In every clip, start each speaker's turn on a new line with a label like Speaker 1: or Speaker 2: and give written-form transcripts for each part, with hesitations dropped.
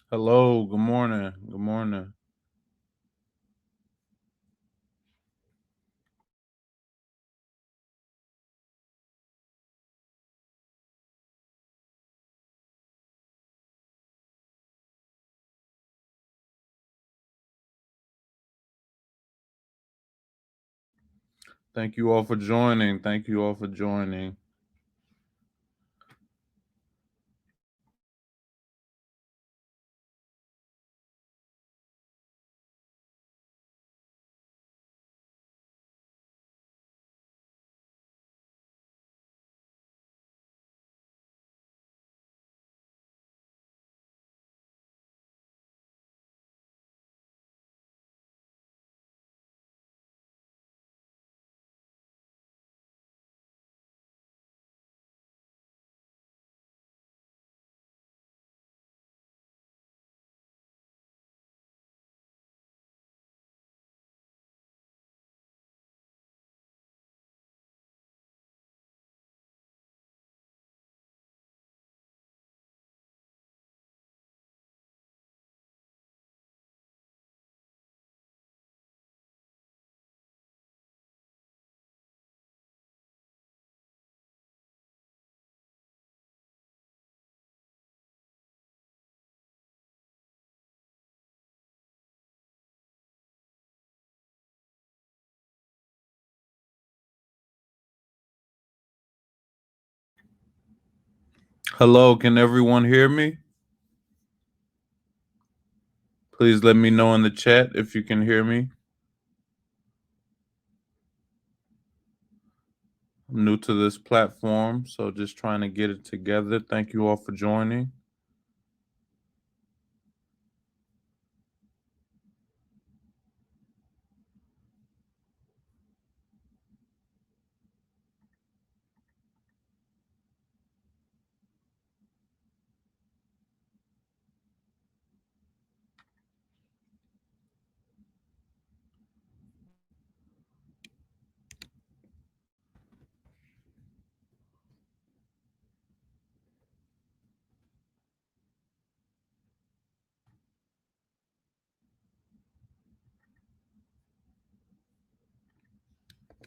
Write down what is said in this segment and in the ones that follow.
Speaker 1: Hello, good morning. Good morning. Thank you all for joining. Thank you all for joining. Hello, can everyone hear me? Please let me know in the chat if you can hear me. I'm new to this platform, so just trying to get it together. Thank you all for joining.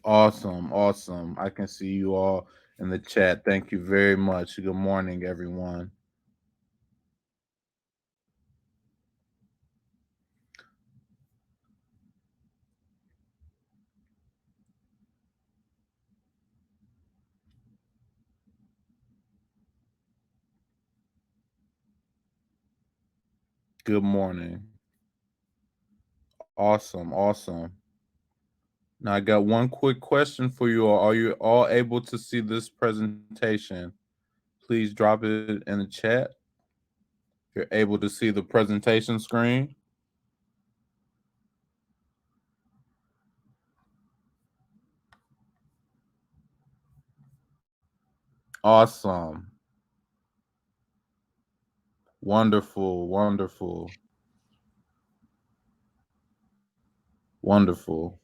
Speaker 1: Awesome, awesome. I can see you all in the chat. Thank you very much. Good morning, everyone. Good morning. Awesome, awesome. Now I got one quick question for you all. Are you all able to see this presentation? Please drop it in the chat. If you're able to see the presentation screen. Awesome. Wonderful, wonderful, wonderful.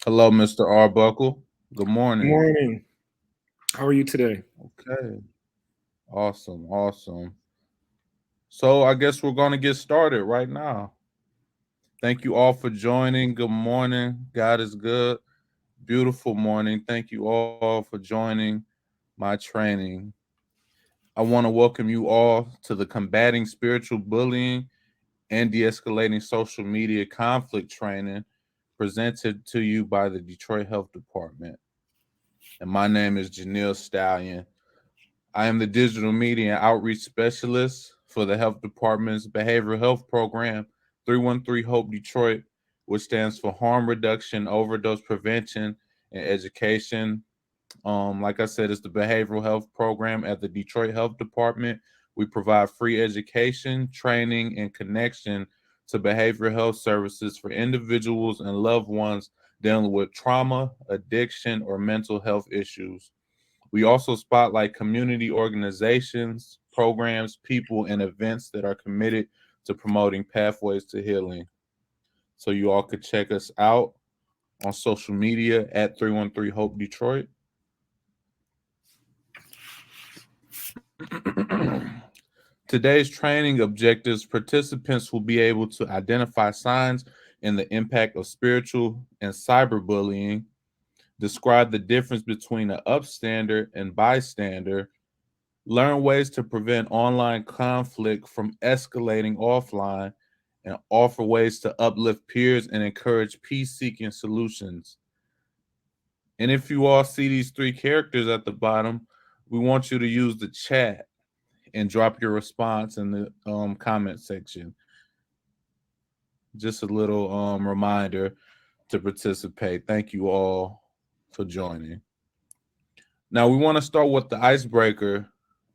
Speaker 1: Hello, Mr. Arbuckle. Good
Speaker 2: Good
Speaker 1: morning.
Speaker 2: morning. How are you today?
Speaker 1: Okay. Awesome, awesome. So I guess we're going to get started right now. Thank you all for joining. Good morning. God is good. Beautiful morning. Thank you all for joining my training. I want to welcome you all to the Combating Spiritual Bullying and De-Escalating Social Media Conflict training presented to you by the Detroit Health Department. And my name is Jeneil Stallion. I am the digital media and outreach specialist for the health department's behavioral health program, 313 Hope Detroit, which stands for Harm Reduction, Overdose Prevention, and Education. Like I said, it's the behavioral health program at the Detroit Health Department. We provide free education, training, and connection to behavioral health services for individuals and loved ones dealing with trauma, addiction, or mental health issues. We also spotlight community organizations, programs, people, and events that are committed to promoting pathways to healing. So you all could check us out on social media at 313 Hope Today's training objectives: participants will be able to identify signs and the impact of spiritual and cyberbullying, describe the difference between an upstander and bystander, learn ways to prevent online conflict from escalating offline, and offer ways to uplift peers and encourage peace seeking solutions. And if you all see these three characters at the bottom, we want you to use the chat and drop your response in the comment section. Just a little reminder to participate. Thank you all for joining. Now, we want to start with the icebreaker.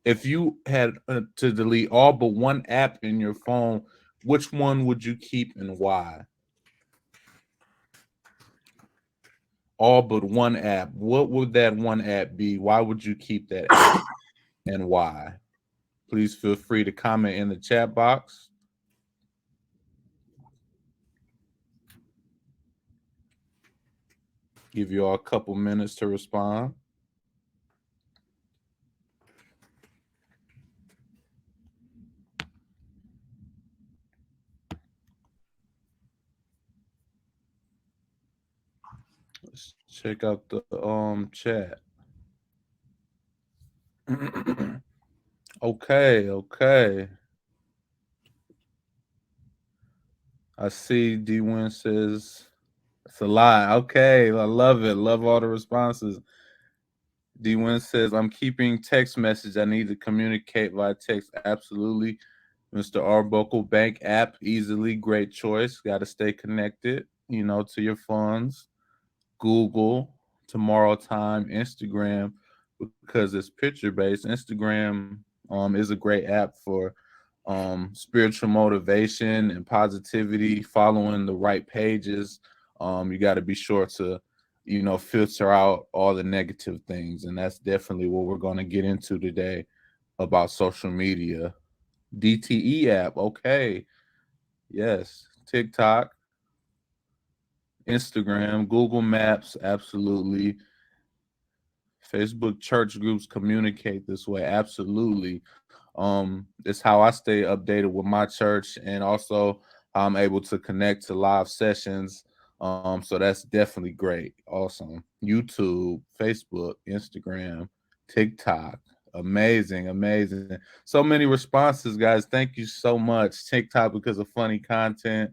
Speaker 1: If you had to delete all but one app in your phone, which one would you keep and why? All but one app. What would that one app be? Why would you keep that app and why? Please feel free to comment in the chat box. Give you all a couple minutes to respond. Let's check out the chat. Okay. I see D-Win says it's a lie. Okay, I love it. Love all the responses. D-Win says, I'm keeping text message. I need to communicate via text. Absolutely. Mr. Arbuckle, bank app, easily. Great choice. Got to stay connected, to your funds. Google, Tomorrow Time, Instagram, because it's picture based. Instagram is a great app for spiritual motivation and positivity, following the right pages. You got to be sure to, filter out all the negative things. And that's definitely what we're going to get into today about social media. DTE app, okay. Yes. TikTok, Instagram, Google Maps, absolutely. Facebook church groups communicate this way, absolutely. It's how I stay updated with my church, and also I'm able to connect to live sessions. So that's definitely great. Awesome. YouTube, Facebook, Instagram, TikTok. Amazing. So many responses, guys. Thank you so much. TikTok because of funny content.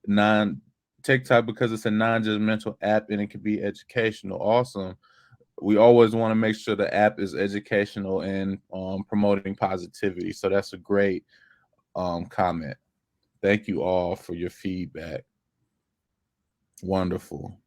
Speaker 1: Non TikTok because it's a non-judgmental app and it can be educational. Awesome. We always want to make sure the app is educational and promoting positivity. So that's a great comment. Thank you all for your feedback. Wonderful.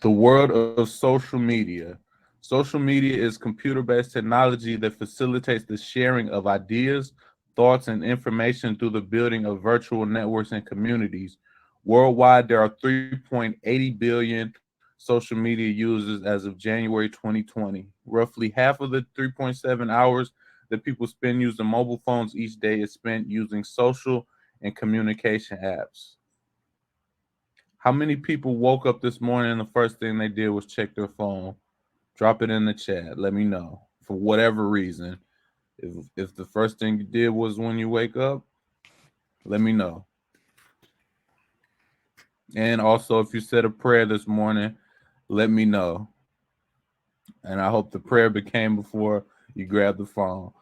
Speaker 1: The world of social media. Social media is computer based technology that facilitates the sharing of ideas, thoughts, and information through the building of virtual networks and communities. Worldwide, there are 3.80 billion social media users as of January 2020. Roughly half of the 3.7 hours that people spend using mobile phones each day is spent using social and communication apps. How many people woke up this morning and the first thing they did was check their phone? Drop it in the chat. Let me know for whatever reason. If the first thing you did was when you wake up, let me know. And also, if you said a prayer this morning, let me know. And I hope the prayer became before you grab the phone.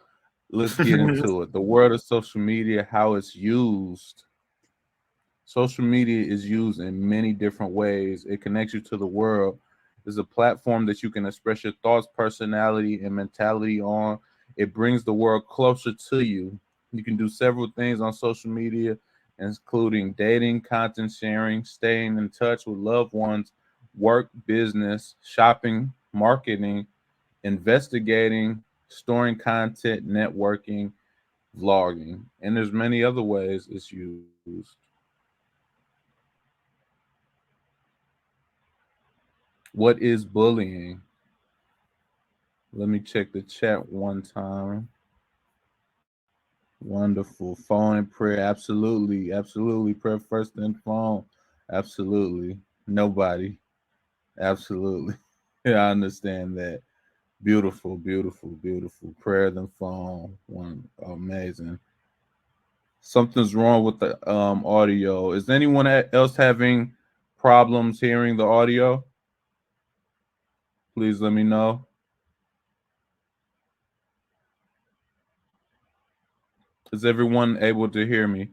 Speaker 1: Let's get into it. The world of social media, how it's used. Social media is used in many different ways. It connects you to the world. It's a platform that you can express your thoughts, personality, and mentality on. It brings the world closer to you. You can do several things on social media, including dating, content sharing, staying in touch with loved ones, work, business, shopping, marketing, investigating, storing content, networking, vlogging. And there's many other ways it's used. What is bullying? Let me check the chat one time. Wonderful. Phone and prayer. Absolutely. Prayer first, then phone. Absolutely. Nobody. Absolutely. Yeah, I understand that. Beautiful, beautiful, beautiful. Prayer than phone. One amazing. Something's wrong with the audio. Is anyone else having problems hearing the audio? Please let me know. Is everyone able to hear me?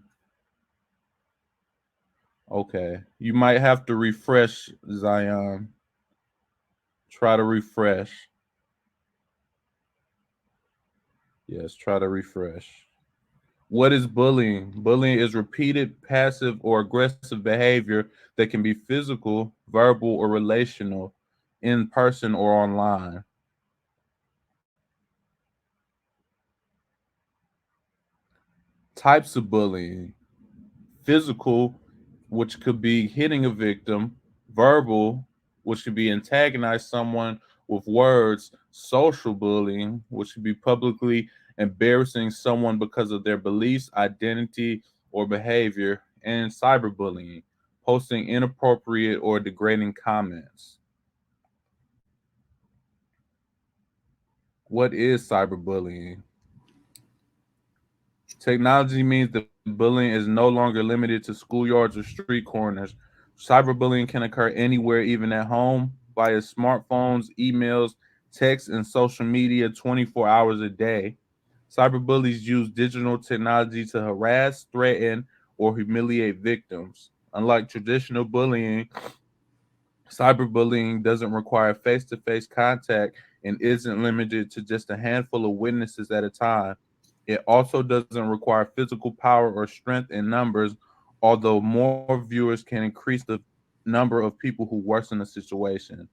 Speaker 1: Okay. You might have to refresh, Zion. Try to refresh. Yes, try to refresh. What is bullying? Bullying is repeated passive or aggressive behavior that can be physical, verbal, or relational, in person or online. Types of bullying: physical, which could be hitting a victim; verbal, which could be antagonize someone with words; social bullying, which could be publicly embarrassing someone because of their beliefs, identity, or behavior; and cyberbullying, posting inappropriate or degrading comments. What is cyberbullying? Technology means that bullying is no longer limited to schoolyards or street corners. Cyberbullying can occur anywhere, even at home, via smartphones, emails, text, and social media 24 hours a day. Cyberbullies use digital technology to harass, threaten, or humiliate victims. Unlike traditional bullying, cyberbullying doesn't require face to face contact and isn't limited to just a handful of witnesses at a time. It also doesn't require physical power or strength in numbers, although more viewers can increase the number of people who worsen the situation.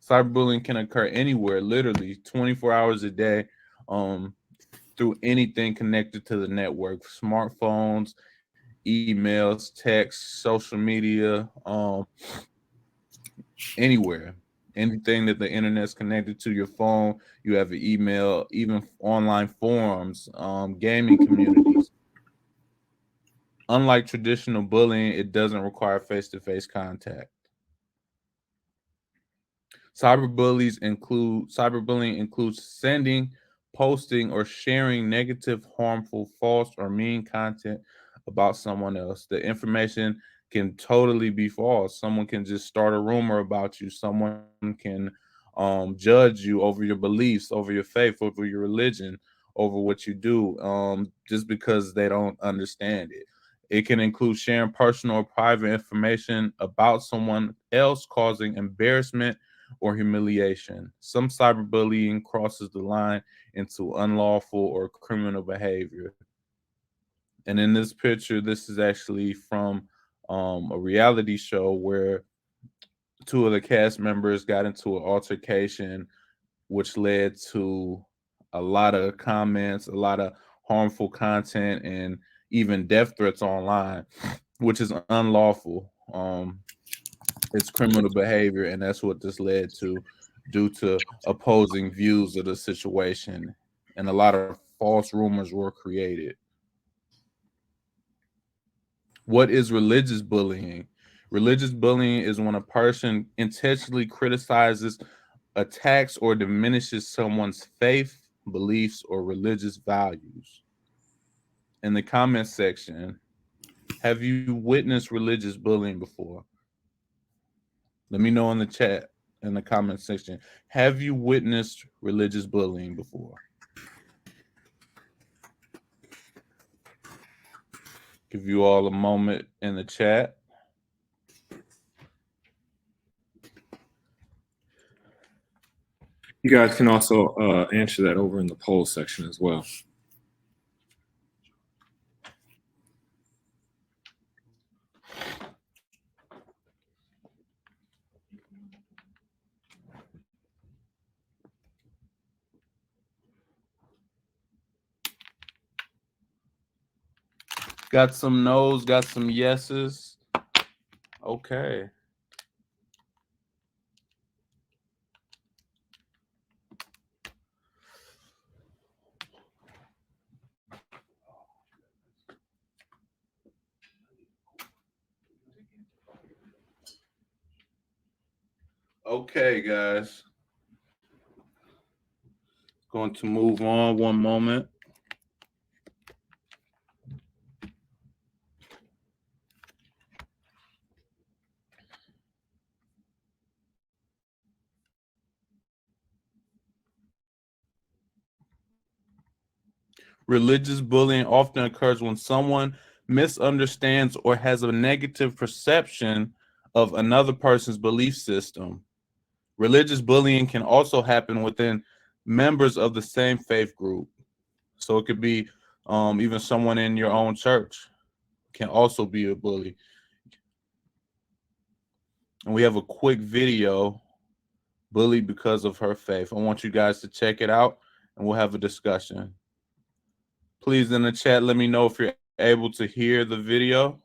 Speaker 1: Cyberbullying can occur anywhere, literally 24 hours a day, um, through anything connected to the network: smartphones, emails, text, social media, anywhere. Anything that the internet's connected to your phone, you have an email, even online forums, gaming communities. Unlike traditional bullying, it doesn't require face-to-face contact. Cyberbullying includes sending, posting, or sharing negative, harmful, false, or mean content about someone else. The information can totally be false. Someone can just start a rumor about you. Someone can judge you over your beliefs, over your faith, over your religion, over what you do, just because they don't understand it. It can include sharing personal or private information about someone else, causing embarrassment or humiliation. Some cyberbullying crosses the line into unlawful or criminal behavior. And in this picture, this is actually from a reality show where two of the cast members got into an altercation, which led to a lot of comments, a lot of harmful content, and even death threats online, which is unlawful. It's criminal behavior, and that's what this led to, due to opposing views of the situation, and a lot of false rumors were created. What is religious bullying? Religious bullying is when a person intentionally criticizes, attacks, or diminishes someone's faith, beliefs, or religious values. In the comment section, have you witnessed religious bullying before? Let me know in the chat, in the comment section. Have you witnessed religious bullying before? Give you all a moment in the chat.
Speaker 2: You guys can also answer that over in the poll section as well.
Speaker 1: Got some no's, got some yeses. Okay. Okay, guys. Going to move on one moment. Religious bullying often occurs when someone misunderstands or has a negative perception of another person's belief system. Religious bullying can also happen within members of the same faith group. So it could be even someone in your own church can also be a bully. And we have a quick video, bullied because of her faith. I want you guys to check it out and we'll have a discussion. Please in the chat, let me know if you're able to hear the video.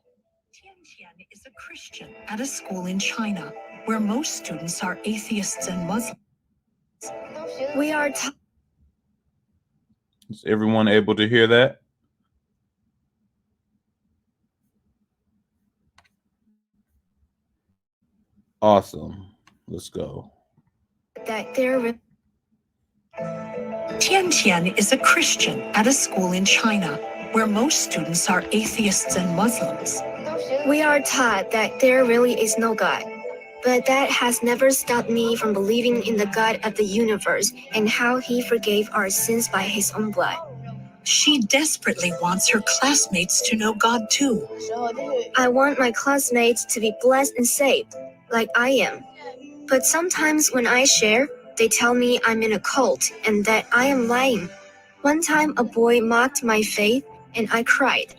Speaker 3: Tian is a Christian at a school in China where most students are atheists and Muslims. We are
Speaker 1: Is everyone able to hear that? Awesome. Let's go.
Speaker 3: That Tian is a Christian at a school in China where most students are atheists and Muslims. We are taught that there really is no God, but that has never stopped me from believing in the God of the universe and how he forgave our sins by his own blood. She desperately wants her classmates to know God too. I want my classmates to be blessed and saved, like I am. But sometimes when I share, they tell me I'm in a cult and that I am lying. One time a boy mocked my faith and I cried.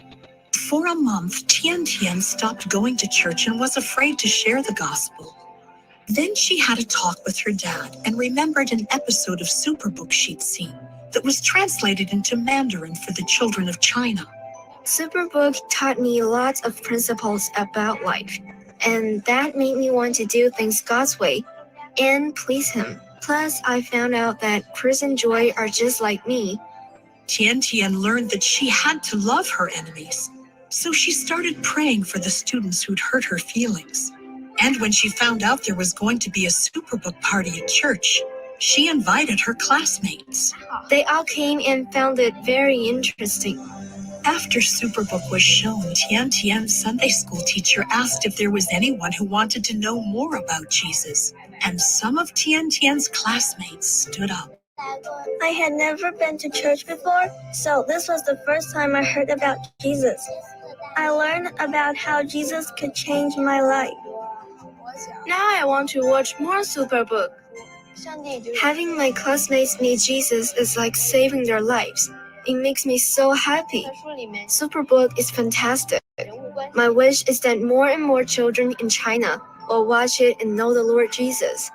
Speaker 3: For a month, Tian stopped going to church and was afraid to share the gospel. Then she had a talk with her dad and remembered an episode of Superbook she'd seen that was translated into Mandarin for the children of China. Superbook taught me lots of principles about life, and that made me want to do things God's way and please him. Plus, I found out that Chris and Joy are just like me. Tian learned that she had to love her enemies, so she started praying for the students who'd hurt her feelings. And when she found out there was going to be a Superbook party at church, she invited her classmates. They all came and found it very interesting. After Superbook was shown, Tian's Sunday school teacher asked if there was anyone who wanted to know more about Jesus, and some of Tian's classmates stood up. I had never been to church before, so this was the first time I heard about Jesus. I learned about how Jesus could change my life. Now I want to watch more Superbook. Having my classmates meet Jesus is like saving their lives. It makes me so happy. Superbook is fantastic. My wish is that more and more children in China will watch it and know the Lord Jesus,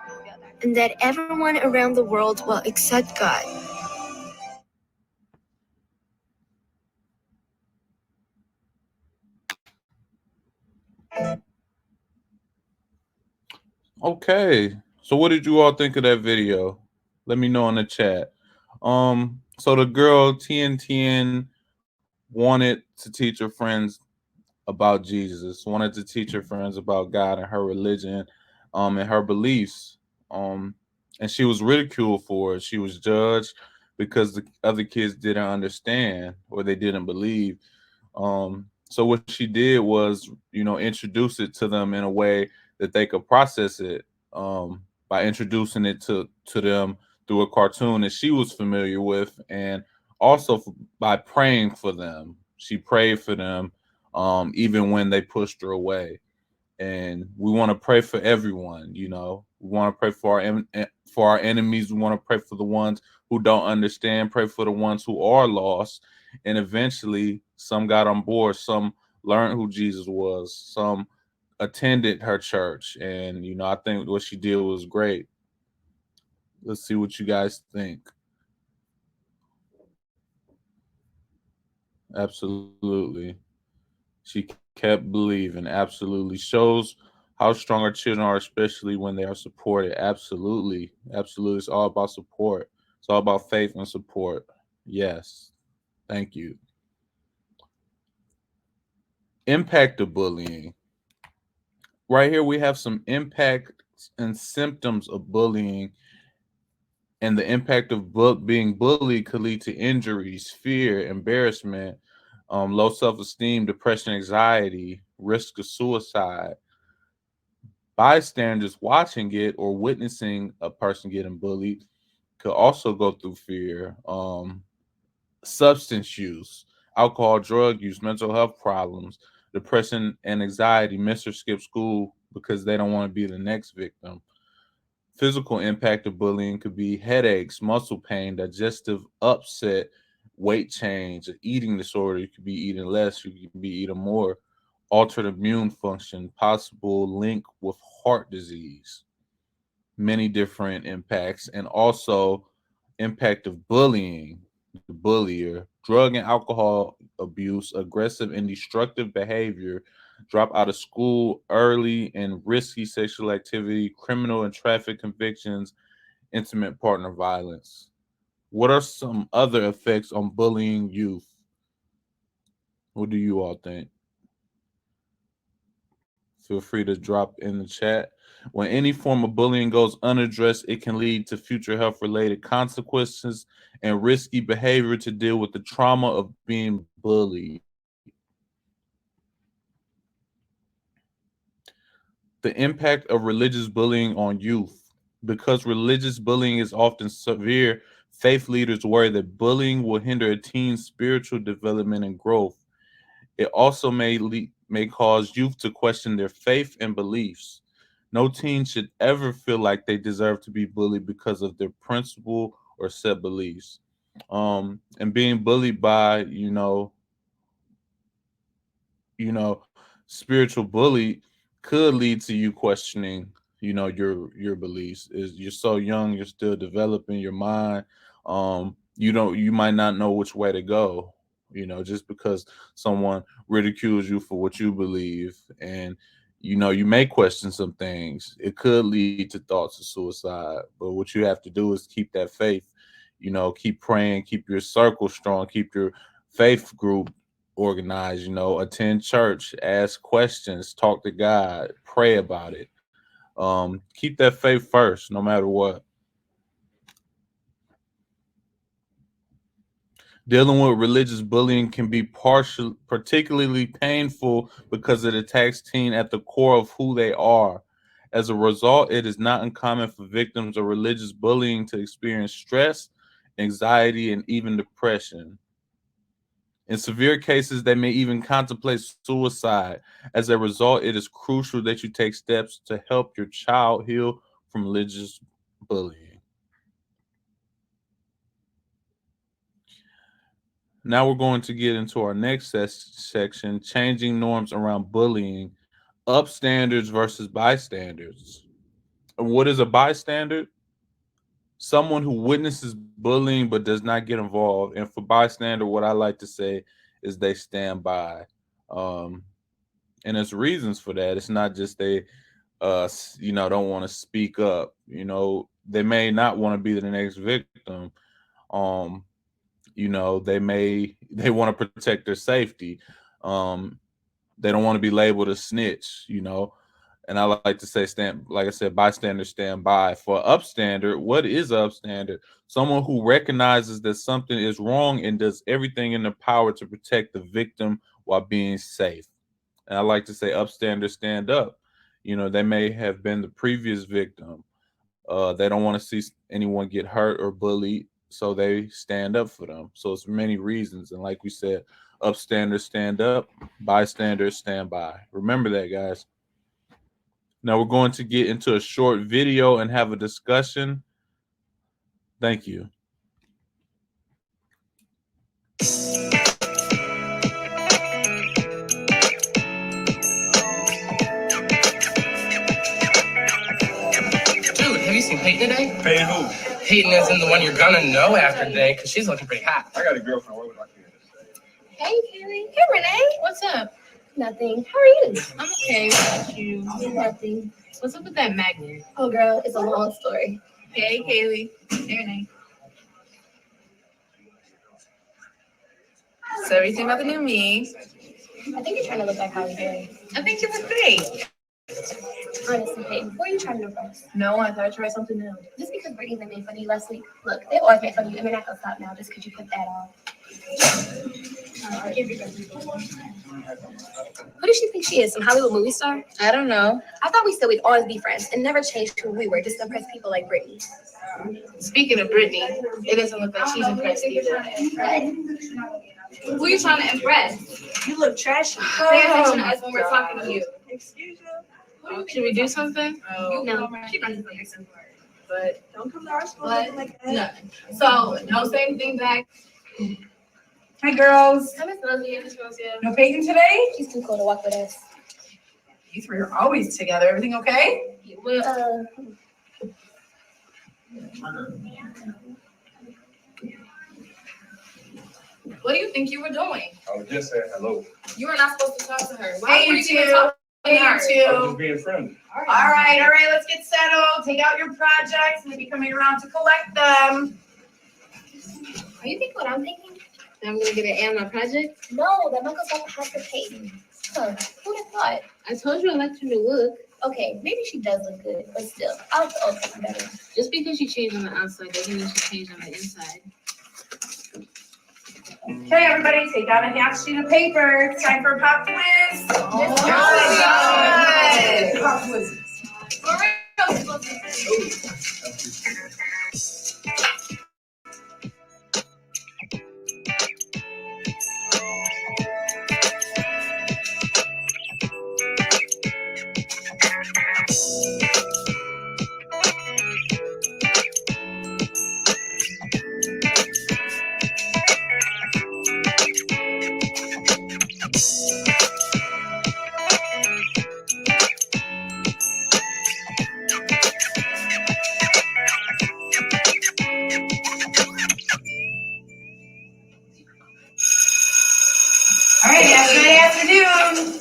Speaker 3: and that everyone around the world will accept God.
Speaker 1: Okay. So what did you all think of that video? Let me know in the chat. So the girl Tien wanted to teach her friends about Jesus, wanted to teach her friends about God and her religion, and her beliefs. And she was ridiculed for it. She was judged because the other kids didn't understand or they didn't believe. So what she did was, introduce it to them in a way that they could process it, by introducing it to them through a cartoon that she was familiar with, and also by praying for them. She prayed for them, even when they pushed her away. And we want to pray for everyone. We want to pray for our enemies. We want to pray for the ones who don't understand. Pray for the ones who are lost. And eventually, some got on board. Some learned who Jesus was. Some attended her church. And I think what she did was great. Let's see what you guys think. Absolutely. She kept believing. Absolutely. Shows how strong our children are, especially when they are supported. Absolutely. Absolutely. It's all about support. It's all about faith and support. Yes. Thank you. Impact of bullying. Right here, we have some impact and symptoms of bullying and the impact of being bullied could lead to injuries, fear, embarrassment, low self-esteem, depression, anxiety, risk of suicide. Bystanders watching it or witnessing a person getting bullied could also go through fear. Substance use, alcohol, drug use, mental health problems, depression and anxiety, miss or skip school because they don't want to be the next victim. Physical impact of bullying could be headaches, muscle pain, digestive upset, weight change, eating disorder. You could be eating less, you could be eating more. Altered immune function, possible link with heart disease. Many different impacts, and also impact of bullying, the bullier, drug and alcohol abuse, aggressive and destructive behavior, drop out of school early and risky sexual activity, criminal and traffic convictions, intimate partner violence. What are some other effects on bullying youth? What do you all think? Feel free to drop in the chat. When any form of bullying goes unaddressed, it can lead to future health related consequences and risky behavior to deal with the trauma of being bullied. The impact of religious bullying on youth. Because religious bullying is often severe, faith leaders worry that bullying will hinder a teen's spiritual development and growth. It also may cause youth to question their faith and beliefs. No teen should ever feel like they deserve to be bullied because of their principle or set beliefs. And being bullied by, spiritual bully could lead to you questioning, your beliefs. Is you're so young, you're still developing your mind. You might not know which way to go, just because someone ridicules you for what you believe, and you may question some things. It could lead to thoughts of suicide, but what you have to do is keep that faith, keep praying, keep your circle strong, keep your faith group organized, attend church, ask questions, talk to God, pray about it. Keep that faith first, no matter what. Dealing with religious bullying can be particularly painful because it attacks teen at the core of who they are. As a result, it is not uncommon for victims of religious bullying to experience stress, anxiety, and even depression. In severe cases, they may even contemplate suicide. As a result, it is crucial that you take steps to help your child heal from religious bullying. Now we're going to get into our next section, changing norms around bullying, upstanders versus bystanders. And what is a bystander? Someone who witnesses bullying but does not get involved. And for bystander, what I like to say is they stand by. And there's reasons for that. It's not just they don't want to speak up. They may not want to be the next victim. They want to protect their safety. They don't want to be labeled a snitch, and I like to say, like I said, bystanders stand by. For upstander, what is upstander? Someone who recognizes that something is wrong and does everything in their power to protect the victim while being safe. And I like to say upstanders stand up. They may have been the previous victim. They don't want to see anyone get hurt or bullied, so they stand up for them. So it's many reasons. And like we said, upstanders stand up, bystanders stand by. Remember that, guys. Now we're going to get into a short video and have a discussion. Thank you.
Speaker 4: Dude, have you seen Peyton today?
Speaker 5: Peyton who?
Speaker 4: Peyton isn't the one you're gonna know after today, because she's looking pretty hot.
Speaker 5: I got a girlfriend. What would I care?
Speaker 6: Hey, Kaylee. Hey, Renee.
Speaker 7: What's up?
Speaker 6: Nothing. How are you?
Speaker 7: I'm okay. What about you?
Speaker 6: Nothing.
Speaker 7: What's up with that magnet?
Speaker 6: Oh, girl, it's a long story.
Speaker 7: Hey, Kaylee. Hey, Renee. So, what do you think about the new me?
Speaker 6: I think you're trying to look like Holly Berry.
Speaker 7: I think you look great.
Speaker 6: Honestly, Peyton, who are you trying to impress?
Speaker 7: No, I thought I'd try something new.
Speaker 6: Just because Brittany made fun of you last week. Look, they always make fun of you, and they're not gonna stop now just because you put that on. Who does she think she is? Some Hollywood movie star?
Speaker 7: I don't know.
Speaker 6: I thought we said we'd always be friends and never change who we were just to impress people like Brittany.
Speaker 7: Speaking of Brittany, it doesn't look like she's impressed either.
Speaker 6: Who are you trying to impress?
Speaker 7: You look trashy.
Speaker 6: Pay attention to us when we're talking to you.
Speaker 7: Excuse you. Should we do something?
Speaker 6: You know, she runs the person.
Speaker 7: But
Speaker 5: Don't come to our school
Speaker 7: What?
Speaker 5: looking like that.
Speaker 7: no. So no same thing back.
Speaker 5: Hi, girls.
Speaker 6: Hi, Miss Rosie.
Speaker 5: No Peyton today?
Speaker 6: She's too cool to walk with us.
Speaker 5: You three are always together. Everything okay?
Speaker 6: Well,
Speaker 7: What do you think you were doing?
Speaker 8: I was just saying hello.
Speaker 7: You were not supposed to talk to her. Why
Speaker 5: Hey,
Speaker 7: were
Speaker 5: you
Speaker 7: you even
Speaker 5: two.
Speaker 7: talking to
Speaker 5: Hey,
Speaker 7: her?
Speaker 8: I was
Speaker 5: you
Speaker 8: just
Speaker 5: two.
Speaker 8: being friendly.
Speaker 5: All right, let's get settled. Take out your projects and we'll be coming around to collect them.
Speaker 6: are you thinking what I'm thinking?
Speaker 7: I'm gonna get an A on my project.
Speaker 6: No, that Michael's has to pay. Huh, who'd have thought?
Speaker 7: I told you I liked your new look.
Speaker 6: Okay, maybe she does look good, but still, I'll have to open it better.
Speaker 7: Just because she changed on the outside doesn't mean she changed on the inside.
Speaker 5: Okay, everybody, take out a half sheet of paper. It's time for a pop quiz.
Speaker 6: Yes.
Speaker 5: Pop quiz. All right, have a good afternoon.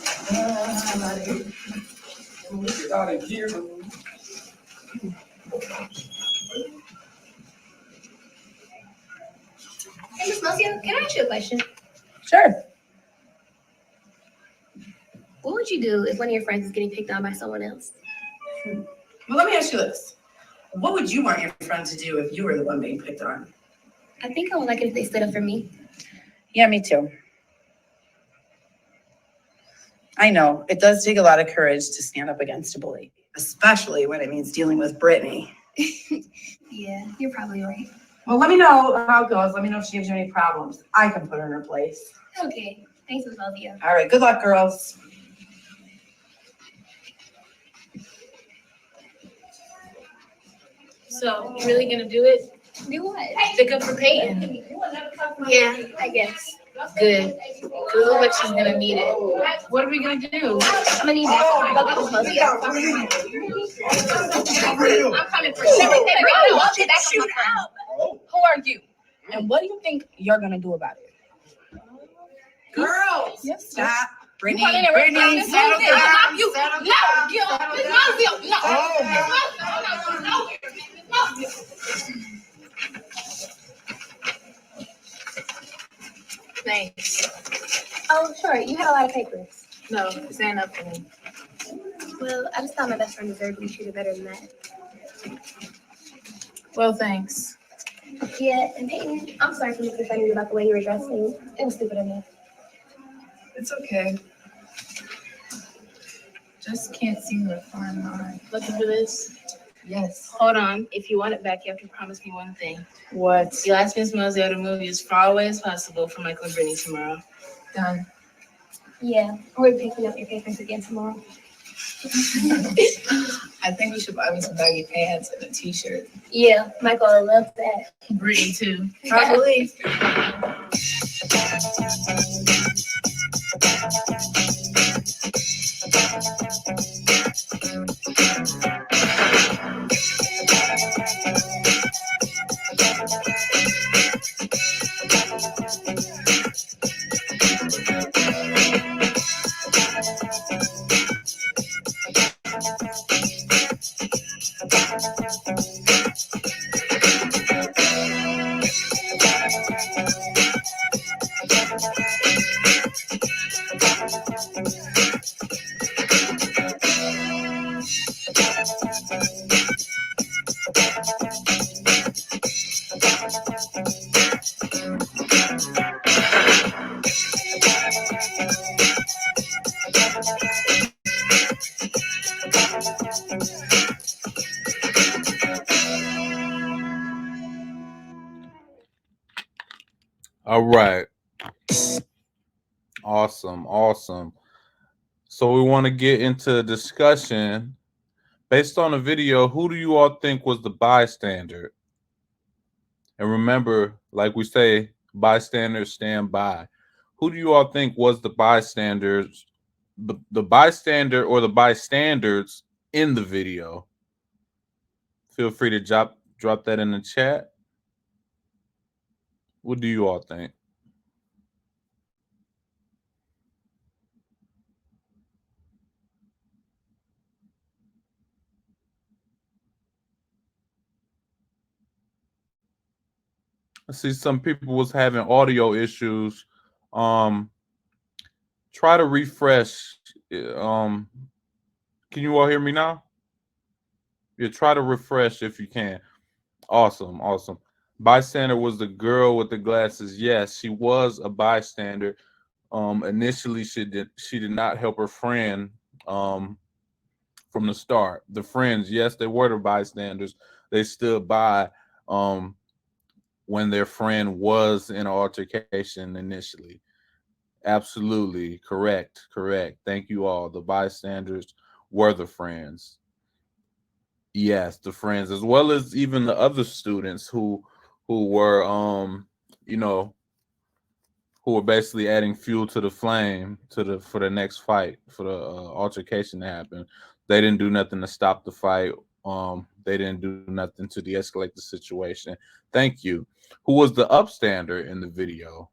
Speaker 8: Get out of here.
Speaker 6: Hey, Miss Marsialle, can I ask you a question?
Speaker 5: Sure.
Speaker 6: What would you do if one of your friends is getting picked on by someone else?
Speaker 5: Well, let me ask you this. What would you want your friend to do if you were the one being picked on?
Speaker 6: I think I would like it if they stood up for me.
Speaker 9: Yeah, me too. I know, it does take a lot of courage to stand up against a bully, especially when it means dealing with Brittany.
Speaker 6: Yeah, you're probably right.
Speaker 5: Well, let me know how it goes. Let me know if she gives you any problems. I can put her in her place.
Speaker 6: Okay, thanks, Miss Marsialle.
Speaker 9: All right, good luck, girls.
Speaker 7: So you really gonna do it?
Speaker 6: Do what?
Speaker 7: Stick up for Peyton.
Speaker 6: Yeah, I guess.
Speaker 7: Good. It looks like she's gonna need it. What are we gonna do?
Speaker 6: I'm gonna need that. Go get Miss Marsialle. I'm coming for you.
Speaker 5: Who are you? And what do you think you're gonna do about it?
Speaker 9: Girls, stop. Brittany,
Speaker 6: You want in there,
Speaker 9: Brittany,
Speaker 6: right?
Speaker 9: settle
Speaker 6: No,
Speaker 9: down.
Speaker 6: you.
Speaker 9: Settle
Speaker 6: No,
Speaker 9: down.
Speaker 6: you.
Speaker 9: Settle
Speaker 6: Miss
Speaker 9: down.
Speaker 6: Marsialle, no.
Speaker 9: Oh.
Speaker 7: Thanks.
Speaker 6: Oh, sure. You had a lot of papers.
Speaker 7: No, stand up for me.
Speaker 6: Well, I just thought my best friend deserved to be treated better than that.
Speaker 7: Well, thanks.
Speaker 6: Yeah, and Peyton, I'm sorry for making fun of you about the way you were dressing. It was stupid of me.
Speaker 7: It's okay. Just can't seem to find mine. Looking for this?
Speaker 5: Yes.
Speaker 7: Hold on. If you want it back, you have to promise me one thing.
Speaker 5: What?
Speaker 7: You ask Miss Marsialle to move you as far away as possible from Michael and Brittany tomorrow.
Speaker 5: Done.
Speaker 6: Yeah, we're picking up your papers again tomorrow.
Speaker 7: I think we should buy me some baggy pants and a t-shirt.
Speaker 6: Yeah, Michael loves that.
Speaker 7: Brittany too.
Speaker 5: Probably.
Speaker 1: All right. Awesome. Awesome. So we want to get into a discussion based on the video. Who do you all think was the bystander? And remember, like we say, bystanders stand by. Who do you all think was the bystanders, the bystander or the bystanders in the video? Feel free to drop that in the chat. What do you all think? I see some people was having audio issues. Try to refresh. Can you all hear me now? Yeah, try to refresh if you can. Awesome, awesome. Bystander was the girl with the glasses. Yes, she was a bystander. Initially she did not help her friend from the start. The friends, yes, they were the bystanders. They stood by when their friend was in an altercation initially. Absolutely correct. Thank you all. The bystanders were the friends. Yes, the friends, as well as even the other students who were who were basically adding fuel to the flame for the next fight, for the altercation to happen. They didn't do nothing to stop the fight. They didn't do nothing to de-escalate the situation. Thank you. Who was the upstander in the video?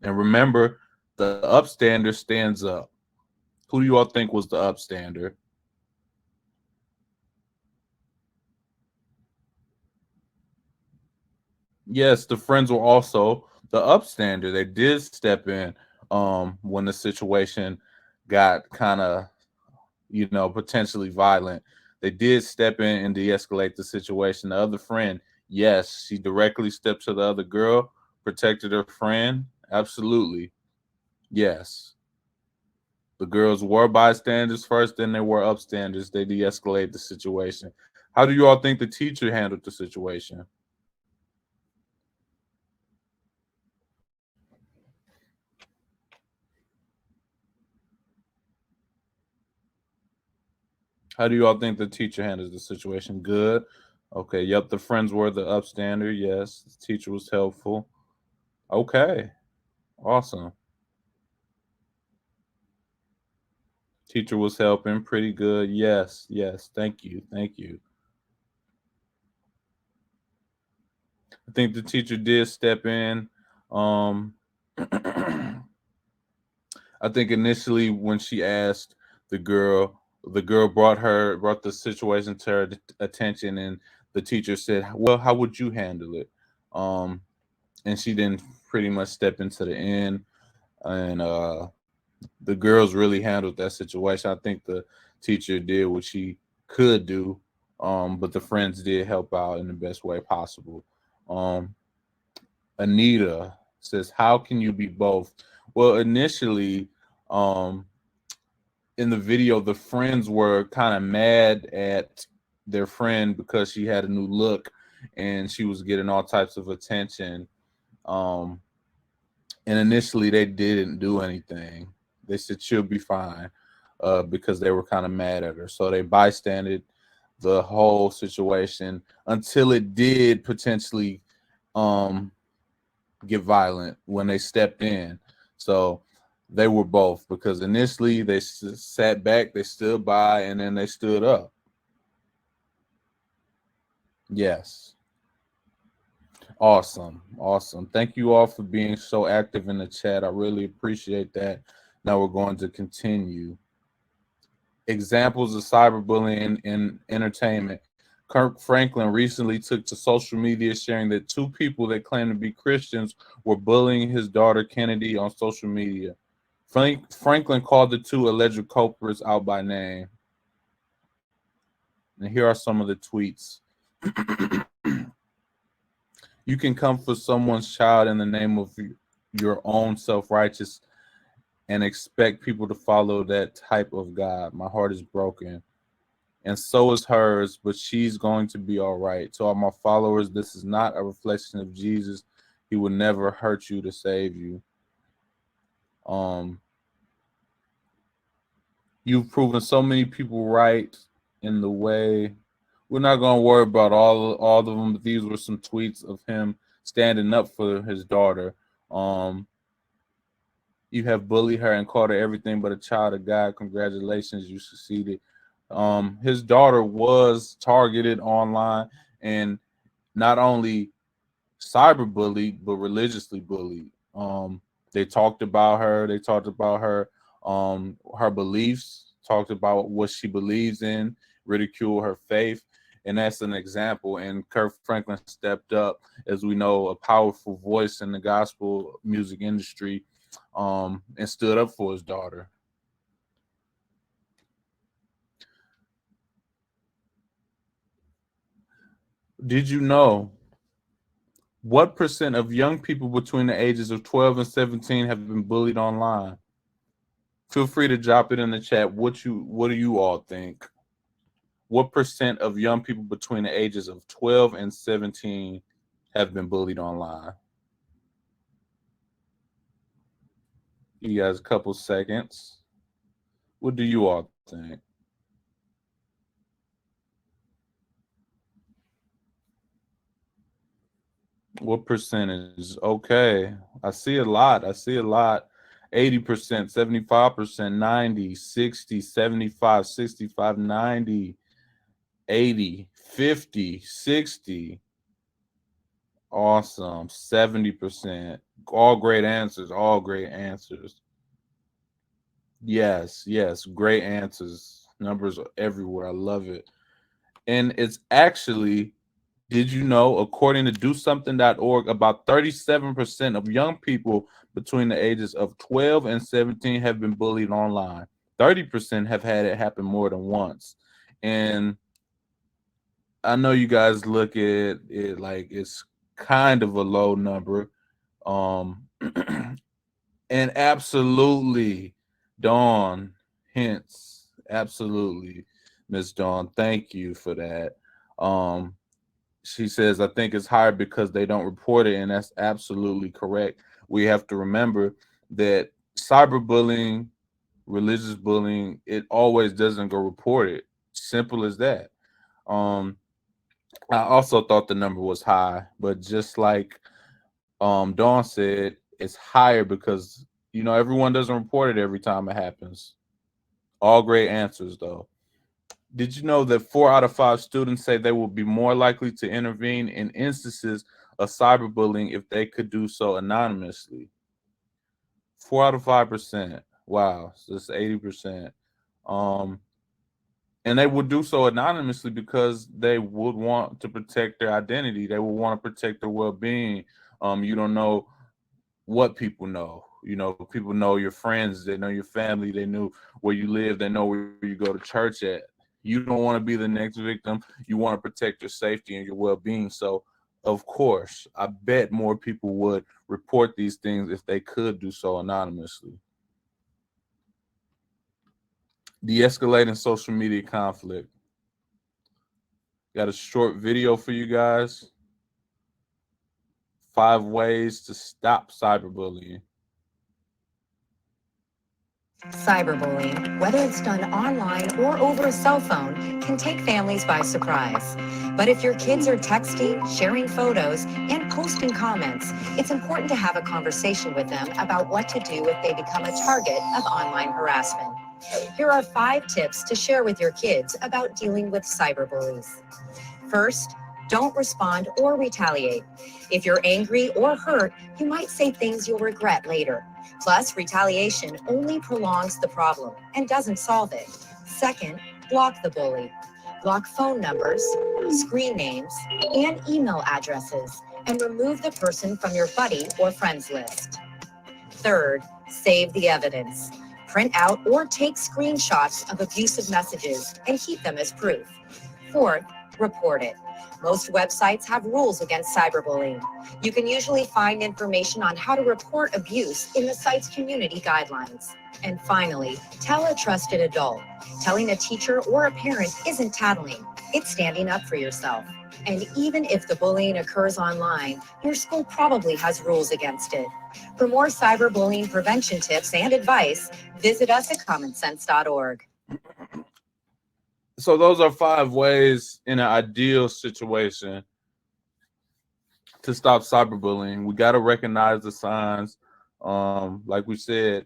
Speaker 1: And remember, the upstander stands up. Who do you all think was the upstander? Yes, the friends were also the upstander. They did step in when the situation got kind of, potentially violent. They did step in and de-escalate the situation. The other friend, yes, she directly stepped to the other girl, protected her friend. Absolutely. Yes. The girls were bystanders first, then they were upstanders. They de-escalated the situation. How do you all think the teacher handled the situation? How do you all think the teacher handles the situation? Good. Okay. Yep. The friends were the upstander. Yes. The teacher was helpful. Okay. Awesome. Teacher was helping. Pretty good. Yes. Thank you. I think the teacher did step in. I think initially when she asked the girl brought the situation to her attention, and the teacher said, well, how would you handle it? And she didn't pretty much step into the end, and the girls really handled that situation. I think the teacher did what she could do, but the friends did help out in the best way possible. Anita says, how can you be both? Well, initially, in the video, the friends were kind of mad at their friend because she had a new look and she was getting all types of attention. And initially they didn't do anything. They said she'll be fine because they were kind of mad at her. So they bystanded the whole situation until it did potentially get violent when they stepped in. So they were both, because initially they sat back, they stood by, and then they stood up. Yes. Awesome. Thank you all for being so active in the chat. I really appreciate that. Now we're going to continue. Examples of cyberbullying in entertainment. Kirk Franklin recently took to social media sharing that two people that claim to be Christians were bullying his daughter Kennedy on social media. Franklin called the two alleged culprits out by name. And here are some of the tweets. You can come for someone's child in the name of your own self-righteous and expect people to follow that type of God. My heart is broken. And so is hers, but she's going to be all right. To all my followers, this is not a reflection of Jesus. He would never hurt you to save you. You've proven so many people right in the way. We're not going to worry about all of them, but these were some tweets of him standing up for his daughter. You have bullied her and called her everything but a child of God. Congratulations, you succeeded. His daughter was targeted online and not only cyberbullied, but religiously bullied. They talked about her. They talked about her beliefs, talked about what she believes in, ridicule her faith. And that's an example. And Kirk Franklin stepped up, as we know, a powerful voice in the gospel music industry, and stood up for his daughter. Did you know what percent of young people between the ages of 12 and 17 have been bullied online? Feel free to drop it in the chat. What do you all think? What percent of young people between the ages of 12 and 17 have been bullied online? You guys a couple seconds. What do you all think? What percentage? Okay. I see a lot. 80%, 75%, 90, 60, 75, 65, 90, 80, 50, 60. Awesome. 70%. All great answers. Yes. Great answers. Numbers are everywhere. I love it. And it's actually, did you know, according to DoSomething.org, about 37% of young people between the ages of 12 and 17 have been bullied online. 30% have had it happen more than once. And I know you guys look at it like it's kind of a low number. And absolutely, Dawn hints. Absolutely, Miss Dawn. Thank you for that. She says, I think it's higher because they don't report it, and that's absolutely correct. We have to remember that cyberbullying, religious bullying, it always doesn't go report it. Simple as that. I also thought the number was high, but just like Dawn said, it's higher because everyone doesn't report it every time it happens. All great answers, though. Did you know that 4 out of 5 students say they will be more likely to intervene in instances of cyberbullying if they could do so anonymously? 4 out of 5%. Wow, so that's 80%. And they would do so anonymously because they would want to protect their identity. They would want to protect their well-being. You don't know what people know. People know your friends. They know your family. They know where you live. They know where you go to church at. You don't want to be the next victim. You want to protect your safety and your well-being. So, of course, I bet more people would report these things if they could do so anonymously. De-escalating social media conflict. Got a short video for you guys. 5 ways to stop cyberbullying.
Speaker 3: Cyberbullying, whether it's done online or over a cell phone, can take families by surprise. But if your kids are texting, sharing photos, and posting comments, it's important to have a conversation with them about what to do if they become a target of online harassment. Here are 5 tips to share with your kids about dealing with cyberbullies. First, don't respond or retaliate. If you're angry or hurt, you might say things you'll regret later. Plus, retaliation only prolongs the problem and doesn't solve it. Second, block the bully. Block phone numbers, screen names, and email addresses, and remove the person from your buddy or friends list. Third, save the evidence. Print out or take screenshots of abusive messages and keep them as proof. Fourth, report it. Most websites have rules against cyberbullying. You can usually find information on how to report abuse in the site's community guidelines. And finally, tell a trusted adult. Telling a teacher or a parent isn't tattling. It's standing up for yourself. And even if the bullying occurs online, your school probably has rules against it. For more cyberbullying prevention tips and advice, visit us at commonsense.org.
Speaker 1: So those are 5 ways in an ideal situation to stop cyberbullying. We got to recognize the signs. Like we said,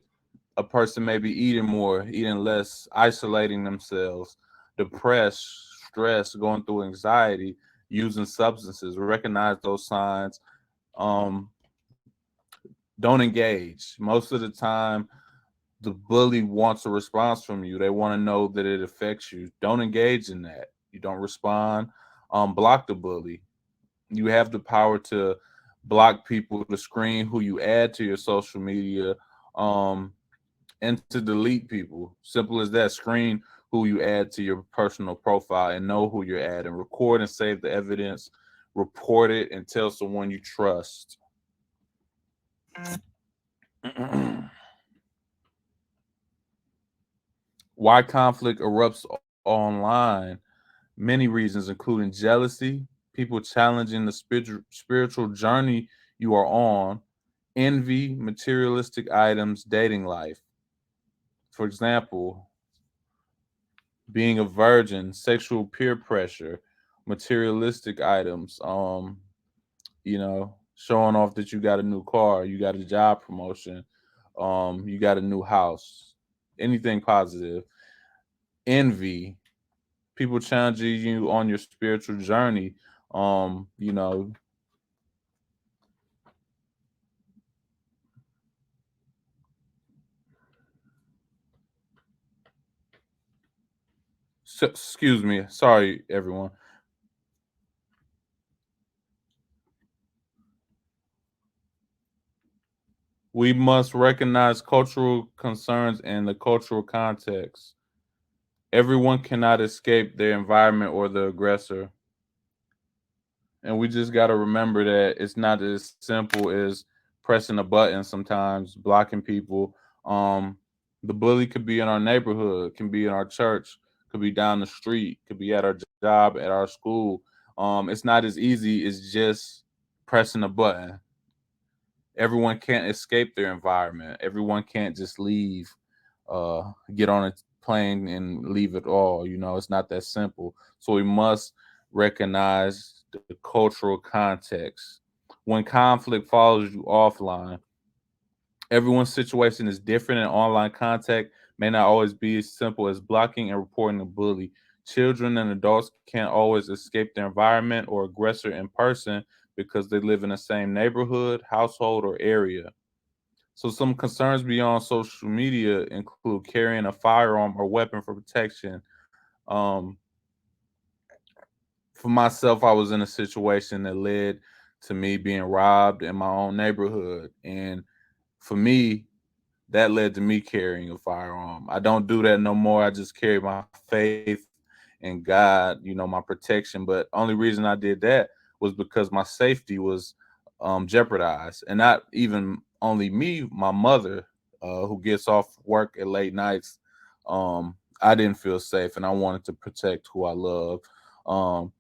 Speaker 1: a person may be eating more, eating less, isolating themselves, depressed, stressed, going through anxiety, using substances. Recognize those signs. Don't engage. Most of the time, the bully wants a response from you. They want to know that it affects you. Don't engage in that. You don't respond. Block the bully. You have the power to block people, to screen who you add to your social media, and to delete people. Simple as that. Screen who you add to your personal profile and know who you're adding. Record and save the evidence. Report it and tell someone you trust. Why conflict erupts online? Many reasons, including jealousy, people challenging the spiritual journey you are on, envy, materialistic items, dating life. For example, being a virgin, sexual peer pressure, materialistic items, showing off that you got a new car, you got a job promotion, you got a new house, anything positive. Envy, people challenging you on your spiritual journey. Um, you know, excuse me, sorry everyone. We must recognize cultural concerns and the cultural context. Everyone cannot escape their environment or the aggressor. And we just got to remember that it's not as simple as pressing a button sometimes, blocking people. Um, the bully could be in our neighborhood, can be in our church, could be down the street, could be at our job, at our school. It's not as easy as just pressing a button. Everyone can't escape their environment. Everyone can't just leave, get on a plane and leave it all. It's not that simple. So we must recognize the cultural context. When conflict follows you offline, everyone's situation is different, and online contact may not always be as simple as blocking and reporting a bully. Children and adults can't always escape their environment or aggressor in person because they live in the same neighborhood, household, or area. So some concerns beyond social media include carrying a firearm or weapon for protection. Um, for myself, I was in a situation that led to me being robbed in my own neighborhood. And for me, that led to me carrying a firearm. I don't do that no more. I just carry my faith in God, my protection. But only reason I did that was because my safety was jeopardized. And not even only me, my mother, who gets off work at late nights, I didn't feel safe, and I wanted to protect who I love. Um,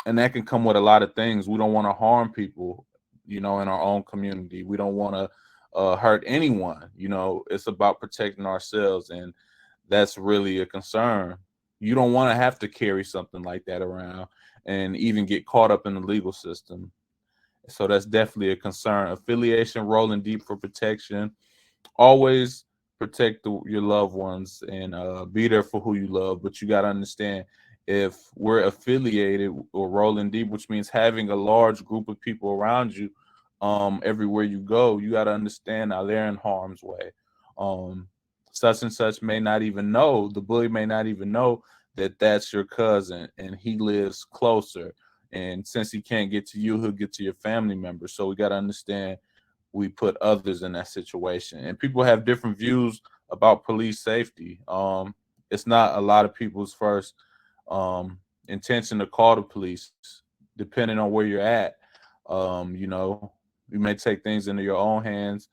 Speaker 1: and that can come with a lot of things. We don't want to harm people, in our own community. We don't want to hurt anyone. It's about protecting ourselves, and that's really a concern. You don't want to have to carry something like that around and even get caught up in the legal system. So that's definitely a concern. Affiliation, rolling deep for protection. Always protect your loved ones and be there for who you love. But you got to understand, if we're affiliated or rolling deep, which means having a large group of people around you, everywhere you go, you got to understand now they're in harm's way. Such and such may not even know, the bully may not even know that that's your cousin and he lives closer. And since he can't get to you, he'll get to your family members. So we got to understand, we put others in that situation. And people have different views about police safety. It's not a lot of people's first intention to call the police, depending on where you're at. You may take things into your own hands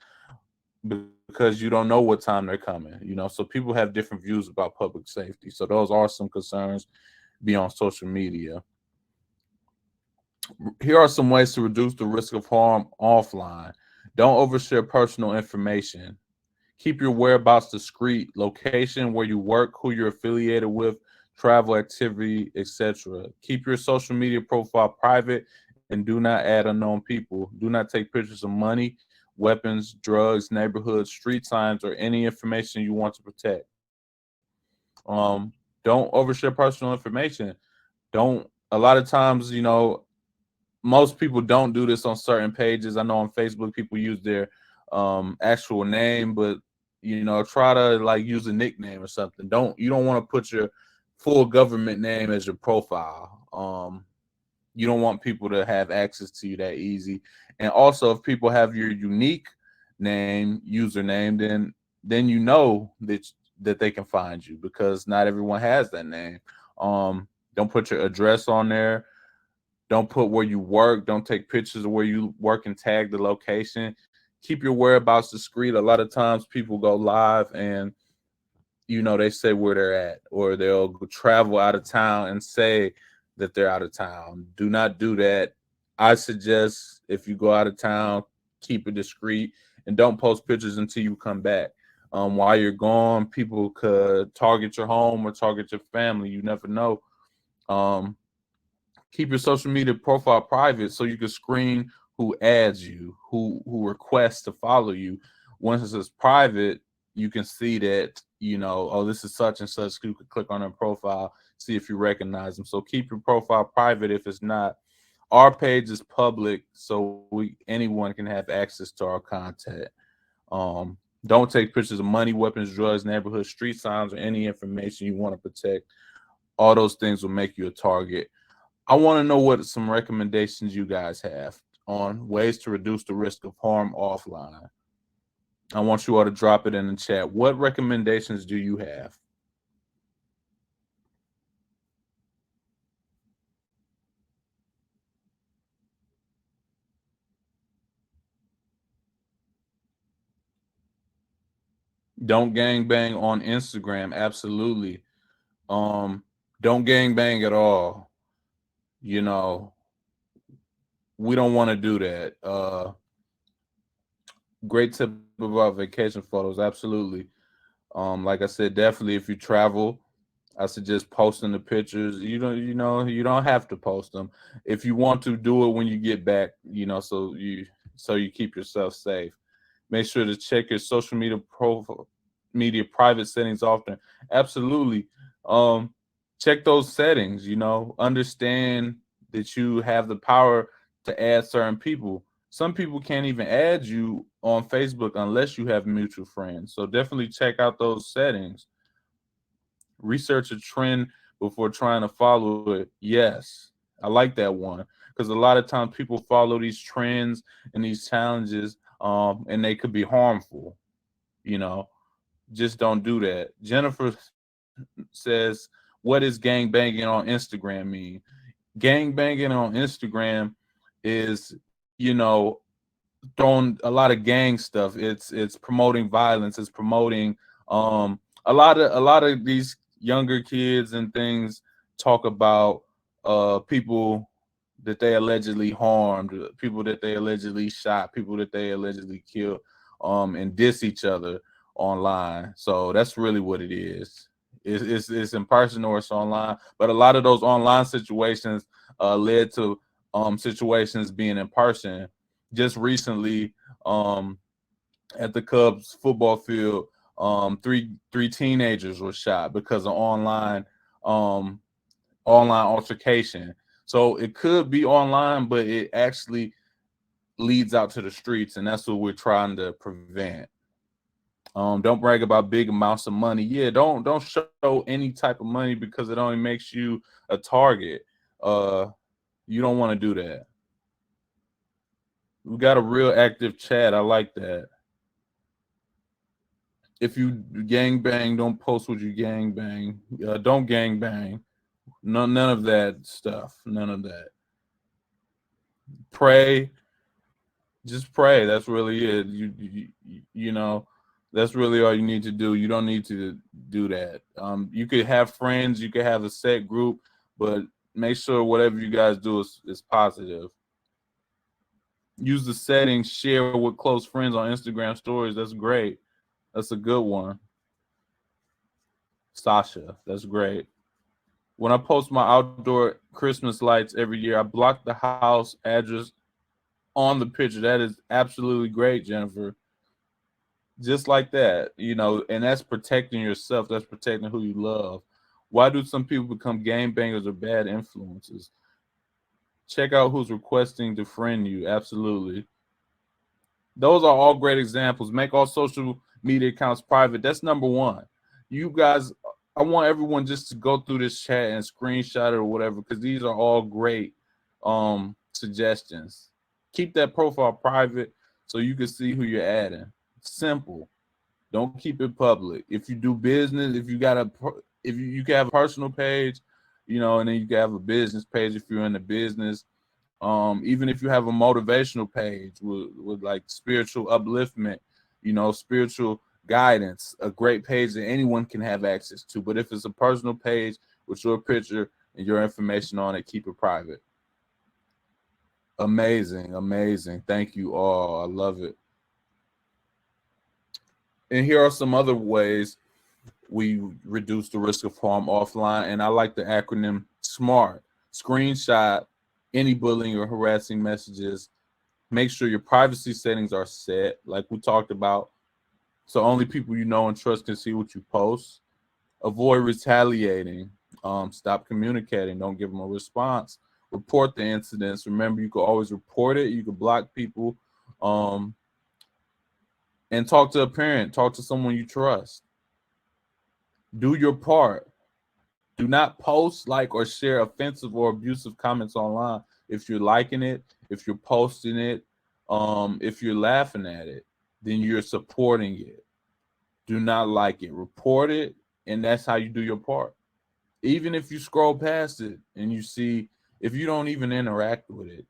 Speaker 1: because you don't know what time they're coming. So people have different views about public safety. So those are some concerns. be on social media. Here are some ways to reduce the risk of harm offline. Don't overshare personal information. Keep your whereabouts discreet, location, where you work, who you're affiliated with, travel activity, etc. Keep your social media profile private and do not add unknown people. Do not take pictures of money, weapons, drugs, neighborhoods, street signs, or any information you want to protect. Don't overshare personal information. Don't, a lot of times, you know, most people don't do this on certain pages. I know on Facebook people use their actual name, but you know, try to like use a nickname or something. You don't want to put your full government name as your profile. You don't want people to have access to you that easy. And also, if people have your unique name, username, then you know that they can find you, because not everyone has that name. Don't put your address on there. Don't put where you work. Don't take pictures of where you work and tag the location. Keep your whereabouts discreet. A lot of times people go live and, you know, they say where they're at, or they'll travel out of town and say that they're out of town. Do not do that. I suggest if you go out of town, keep it discreet and don't post pictures until you come back. While you're gone, people could target your home or target your family. You never know. Keep your social media profile private so you can screen who adds you, who requests to follow you. Once it's private, you can see that, you know, oh, this is such and such. You can click on their profile, see if you recognize them. So keep your profile private if it's not. Our page is public, so anyone can have access to our content. Don't take pictures of money, weapons, drugs, neighborhood, street signs, or any information you want to protect. All those things will make you a target. I want to know what some recommendations you guys have on ways to reduce the risk of harm offline. I want you all to drop it in the chat. What recommendations do you have? Don't gangbang on Instagram. Absolutely. Don't gangbang at all. You know, we don't want to do that. Great tip about vacation photos. Absolutely. Like I said, definitely if you travel, I suggest posting the pictures. You don't have to post them. If you want to, do it when you get back, you know, so you keep yourself safe. Make sure to check your social media private settings often. Absolutely. Check those settings, you know, understand that you have the power to add certain people. Some people can't even add you on Facebook unless you have mutual friends. So definitely check out those settings. Research a trend before trying to follow it. Yes, I like that one, because a lot of times people follow these trends and these challenges, and they could be harmful. You know, just don't do that. Jennifer says, "What is gang banging on Instagram mean?" Gang banging on Instagram is, you know, throwing a lot of gang stuff. It's promoting violence. It's promoting a lot of these younger kids and things talk about people that they allegedly harmed, people that they allegedly shot, people that they allegedly killed, and diss each other online. So that's really what it is. It's in person or it's online, but a lot of those online situations led to situations being in person. Just recently, at the Cubs football field, three teenagers were shot because of online altercation. So it could be online, but it actually leads out to the streets, and that's what we're trying to prevent. Don't brag about big amounts of money. Yeah, don't show any type of money, because it only makes you a target. You don't want to do that. We got a real active chat. I like that. If you gang bang, don't post what you gang bang. Don't gang bang. None of that stuff. None of that. Pray. Just pray. That's really it. You know, that's really all you need to do. You don't need to do that. You could have friends. You could have a set group, but make sure whatever you guys do is positive. Use the settings, share with close friends on Instagram stories. That's great. That's a good one. Sasha, that's great. When I post my outdoor Christmas lights every year, I block the house address on the picture. That is absolutely great, Jennifer. Just like that, and that's protecting yourself. That's protecting who you love. Why do some people become game bangers or bad influences? Check out who's requesting to friend you. Absolutely. Those are all great examples. Make all social media accounts private. That's number one. You guys, I want everyone just to go through this chat and screenshot it or whatever, because these are all great suggestions. Keep that profile private so you can see who you're adding. Simple. Don't keep it public. If you do business, if you can have a personal page, and then you can have a business page if you're in the business. Even if you have a motivational page with like spiritual upliftment, spiritual guidance, a great page that anyone can have access to. But if it's a personal page with your picture and your information on it, keep it private. Amazing, amazing. Thank you all. I love it. And here are some other ways we reduce the risk of harm offline. And I like the acronym SMART. Screenshot any bullying or harassing messages. Make sure your privacy settings are set, like we talked about, so only people you know and trust can see what you post. Avoid retaliating. Stop communicating. Don't give them a response. Report the incidents. Remember, you can always report it. You can block people. And talk to a parent. Talk to someone you trust. Do your part. Do not post, like, or share offensive or abusive comments online. If you're liking it, if you're posting it, if you're laughing at it, then you're supporting it. Do not like it. Report it, and that's how you do your part. Even if you scroll past it and you see, if you don't even interact with it,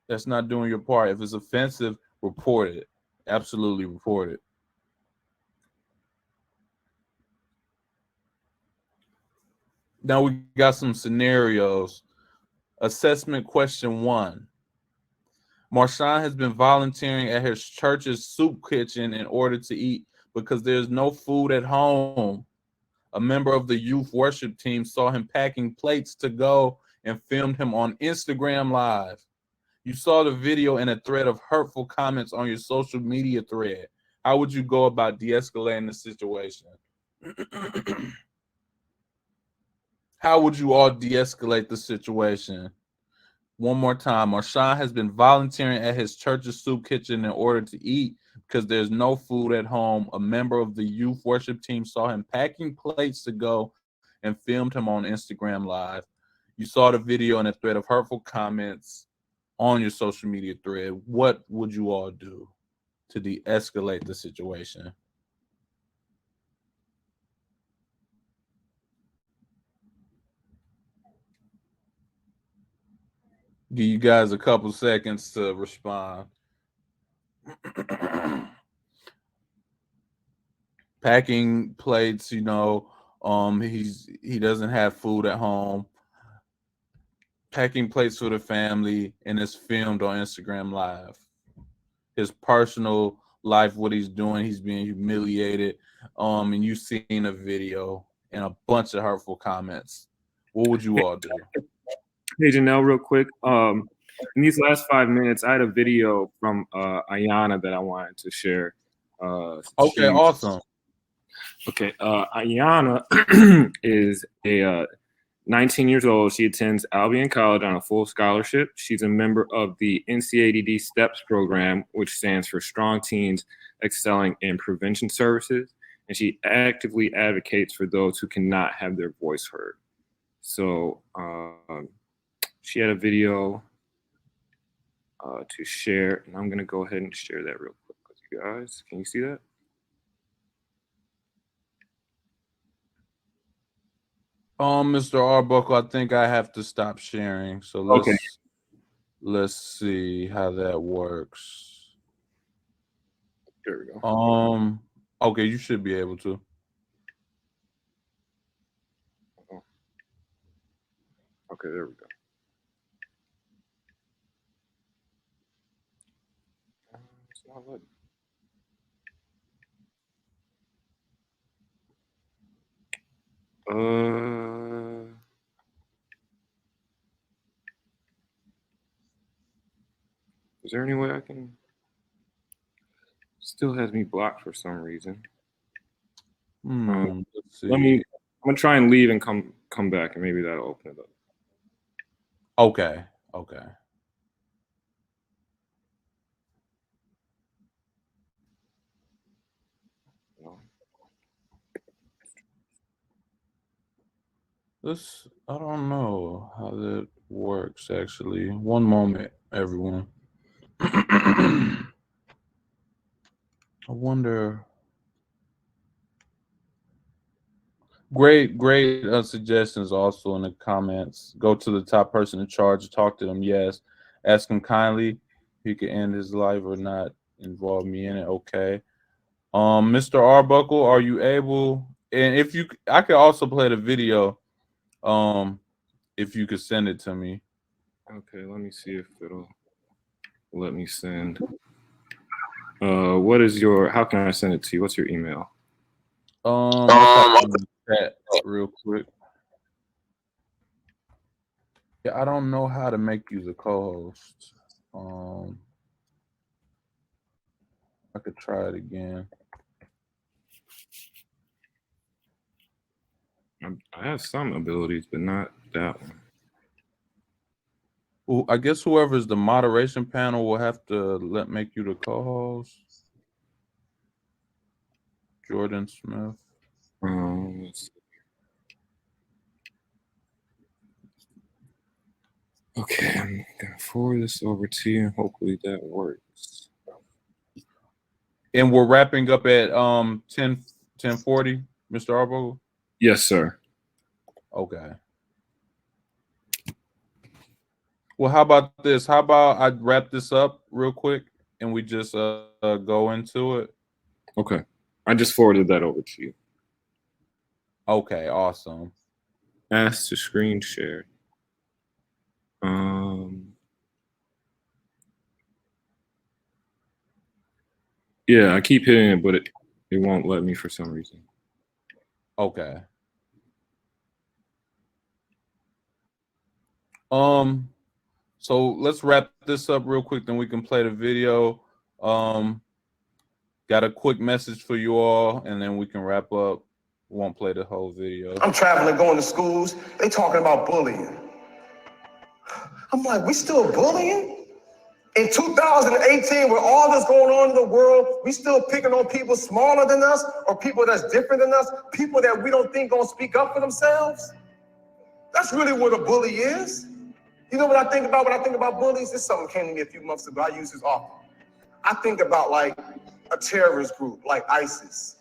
Speaker 1: that's not doing your part. If it's offensive, report it. Absolutely report it. Now we got some scenarios. Assessment question 1. Marsialle has been volunteering at his church's soup kitchen in order to eat because there's no food at home. A member of the youth worship team saw him packing plates to go and filmed him on Instagram Live. You saw the video and a thread of hurtful comments on your social media thread. How would you go about de-escalating the situation? How would you all de-escalate the situation? One more time. Marsialle has been volunteering at his church's soup kitchen in order to eat because there's no food at home. A member of the youth worship team saw him packing plates to go and filmed him on Instagram Live. You saw the video and a thread of hurtful comments on your social media thread. What would you all do to de-escalate the situation? Give you guys a couple seconds to respond. Packing plates, he doesn't have food at home. Packing plates for the family, and it's filmed on Instagram Live. His personal life, what he's doing, he's being humiliated. And you've seen a video and a bunch of hurtful comments. What would you all do?
Speaker 2: Hey, Jeneil, real quick. In these last 5 minutes, I had a video from Ayaina that I wanted to share.
Speaker 1: Okay, awesome.
Speaker 2: Okay, Ayaina is a 19 years old. She attends Albion College on a full scholarship. She's a member of the NCADD STEPS program, which stands for Strong Teens Excelling in Prevention Services. And she actively advocates for those who cannot have their voice heard. So she had a video to share, and I'm going to go ahead and share that real quick with you guys. Can you see that?
Speaker 1: Mr. Arbuckle, I think I have to stop sharing. So let's see how that works.
Speaker 2: There we go.
Speaker 1: Okay, you should be able to.
Speaker 2: Okay, there we go. It's not letting. Is there any way I can? Still has me blocked for some reason.
Speaker 1: Let's see.
Speaker 2: I'm gonna try and leave and come back, and maybe that'll open it up.
Speaker 1: Okay. Okay. I don't know how that works actually. One moment, everyone. I wonder. Great suggestions also in the comments. Go to the top person in charge, talk to them. Yes, ask him kindly. He can end his life or not involve me in it. Okay. Mr. Arbuckle, are you able? And if you, I could also play the video. If you could send it to me.
Speaker 2: Okay, let me see if it'll let me send. What is your? How can I send it to you? What's your email?
Speaker 1: I'll type in the chat real quick. Yeah, I don't know how to make you the co-host. I could try it again.
Speaker 2: I have some abilities, but not that one.
Speaker 1: Well, I guess whoever's the moderation panel will have to make you the co-host. Jordan Smith.
Speaker 2: Let's see. Okay, I'm gonna forward this over to you. Hopefully that works.
Speaker 1: And we're wrapping up at 10:40, Mr. Arbuckle?
Speaker 2: Yes, sir.
Speaker 1: Okay. Well, how about this? How about I wrap this up real quick and we just go into it?
Speaker 2: Okay. I just forwarded that over to you.
Speaker 1: Okay, awesome.
Speaker 2: Ask to screen share. Yeah, I keep hitting it, but it won't let me for some reason.
Speaker 1: Okay. So let's wrap this up real quick, then we can play the video. Got a quick message for you all, and then we can wrap up. We won't play the whole video.
Speaker 10: I'm traveling, going to schools. They talking about bullying. I'm like, we still bullying? In 2018, with all that's going on in the world, we still picking on people smaller than us or people that's different than us, people that we don't think gonna speak up for themselves? That's really what a bully is. You know what I think about when I think about bullies? This something came to me a few months ago. I use this often. I think about like a terrorist group like ISIS.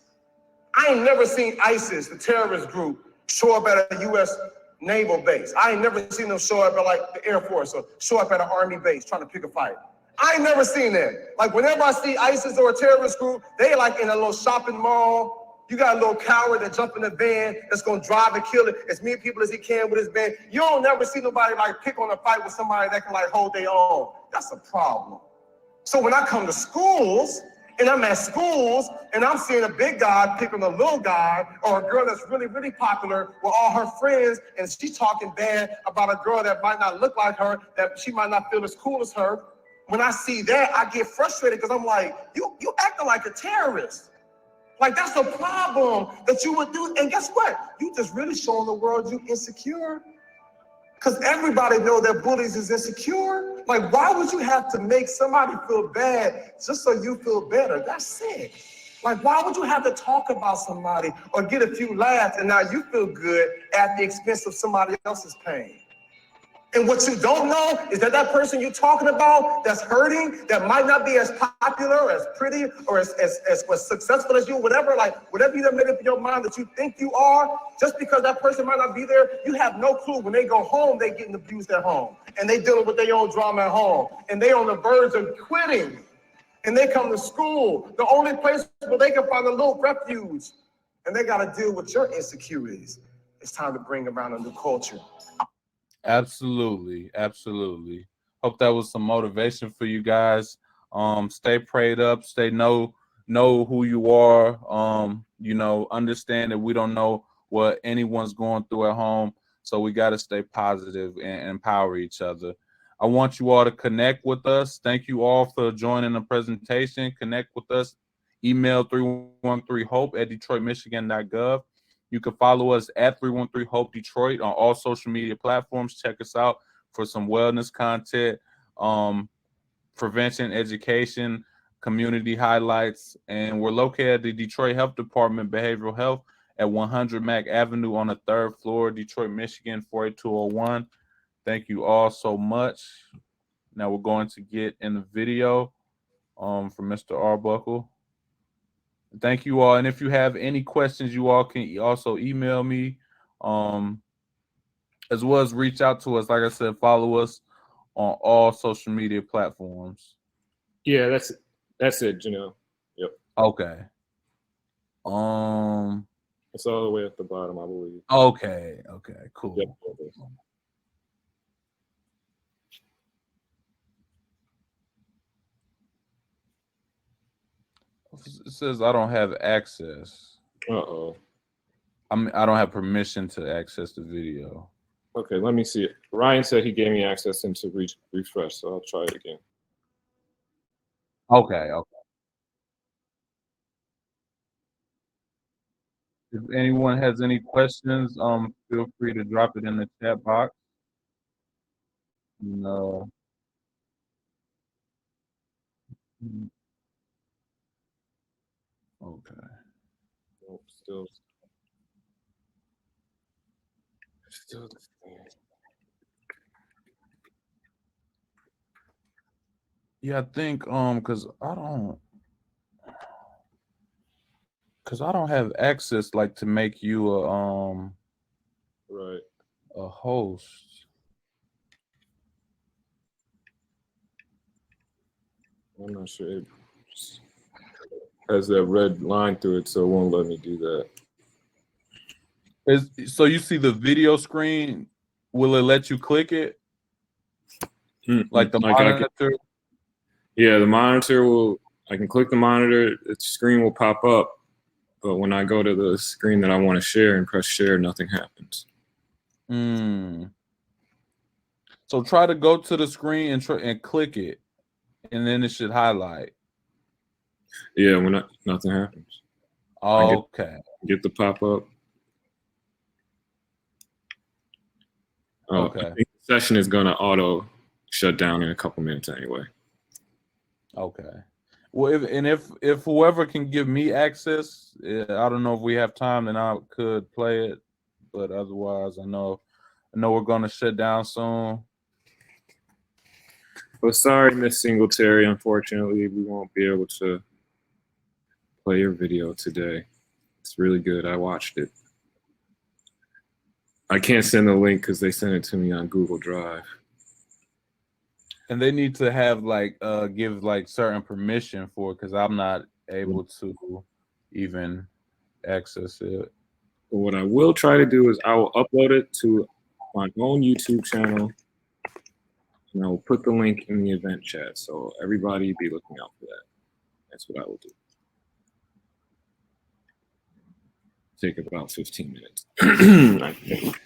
Speaker 10: I ain't never seen ISIS, the terrorist group, show up at a U.S. naval base. I ain't never seen them show up at like the Air Force or show up at an Army base trying to pick a fight. I ain't never seen that. Like whenever I see ISIS or a terrorist group, they like in a little shopping mall. You got a little coward that jump in the van that's gonna drive and kill it as many people as he can with his van. You don't never see nobody like pick on a fight with somebody that can like hold their own. That's a problem. So when I come to schools, and I'm at schools, and I'm seeing a big guy picking a little guy, or a girl that's really, really popular with all her friends, and she's talking bad about a girl that might not look like her, that she might not feel as cool as her. When I see that, I get frustrated because I'm like, you acting like a terrorist. Like that's a problem that you would do. And guess what? You just really showing the world you insecure. Because everybody know that bullies is insecure. Like, why would you have to make somebody feel bad just so you feel better? That's sick. Like, why would you have to talk about somebody or get a few laughs and now you feel good at the expense of somebody else's pain? And what you don't know is that that person you're talking about that's hurting, that might not be as popular or as pretty or as successful as you, whatever you have made up in your mind that you think you are, just because that person might not be there, you have no clue. When they go home, they getting abused at home. And they dealing with their own drama at home. And they on the verge of quitting. And they come to school, the only place where they can find a little refuge. And they got to deal with your insecurities. It's time to bring around a new culture.
Speaker 1: Absolutely, absolutely. Hope that was some motivation for you guys. Stay prayed up. Stay know who you are. Understand that we don't know what anyone's going through at home, so we got to stay positive and empower each other. I want you all to connect with us. Thank you all for joining the presentation. Connect with us. Email 313hope at detroitmichigan.gov. You can follow us at 313 Hope Detroit on all social media platforms. Check us out for some wellness content, prevention, education, community highlights. And we're located at the Detroit Health Department, Behavioral Health, at 100 Mack Avenue on the 3rd floor, Detroit, Michigan, 48201. Thank you all so much. Now we're going to get in the video from Mr. Arbuckle. Thank you all. And if you have any questions, you all can also email me, as well as reach out to us. Like I said, follow us on all social media platforms.
Speaker 2: Yeah, that's it, Jeneil. Yep.
Speaker 1: Okay.
Speaker 2: It's all the way at the bottom, I believe.
Speaker 1: Okay. Cool.
Speaker 2: Yep.
Speaker 1: It says I don't have access.
Speaker 2: Uh-oh.
Speaker 1: I don't have permission to access the video.
Speaker 2: Okay, let me see it. Ryan said he gave me access into refresh, so I'll try it again.
Speaker 1: Okay. If anyone has any questions, feel free to drop it in the chat box. No. Okay.
Speaker 2: Nope, still the same.
Speaker 1: Yeah, I think because I don't have access like to make you a
Speaker 2: Right.
Speaker 1: a host.
Speaker 2: I'm not sure. It has that red line through it, so it won't let me do that.
Speaker 1: So you see the video screen? Will it let you click it? Like the monitor?
Speaker 2: Yeah, the monitor will. I can click the monitor. The screen will pop up, but when I go to the screen that I want to share and press share, nothing happens.
Speaker 1: So try to go to the screen and click it, and then it should highlight.
Speaker 2: Yeah, when nothing happens.
Speaker 1: Okay.
Speaker 2: Get the pop up.
Speaker 1: Okay.
Speaker 2: I think the session is gonna auto shut down in a couple minutes anyway.
Speaker 1: Okay. Well, if whoever can give me access, I don't know if we have time, then I could play it. But otherwise, I know we're gonna shut down soon.
Speaker 2: Well, sorry, Miss Singletary. Unfortunately, we won't be able to play your video today. It's really good. I watched it. I can't send the link because they sent it to me on Google Drive.
Speaker 1: And they need to have give certain permission for it because I'm not able to even access it.
Speaker 2: But what I will try to do is I will upload it to my own YouTube channel, and I will put the link in the event chat. So everybody be looking out for that. That's what I will do. Take about 15 minutes, I think.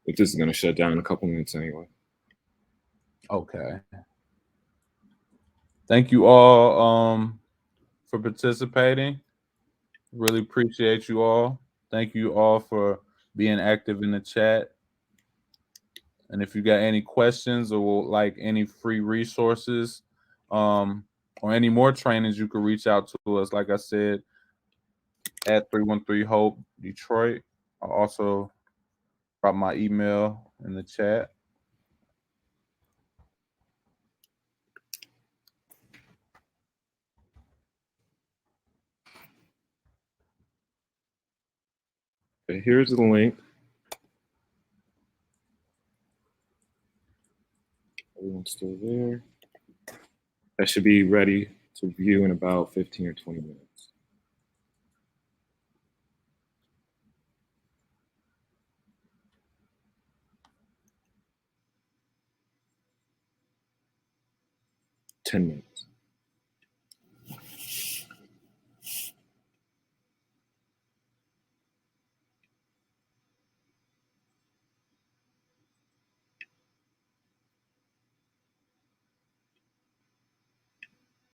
Speaker 2: But this is going to shut down in a couple minutes anyway.
Speaker 1: Okay. Thank you all for participating. Really appreciate you all. Thank you all for being active in the chat. And if you got any questions or like any free resources or any more trainings, you can reach out to us, like I said, at 313 Hope Detroit. I'll also drop my email in the chat.
Speaker 2: Okay, here's the link. Everyone's still there. That should be ready to view in about 15 or 20 minutes. 10 minutes.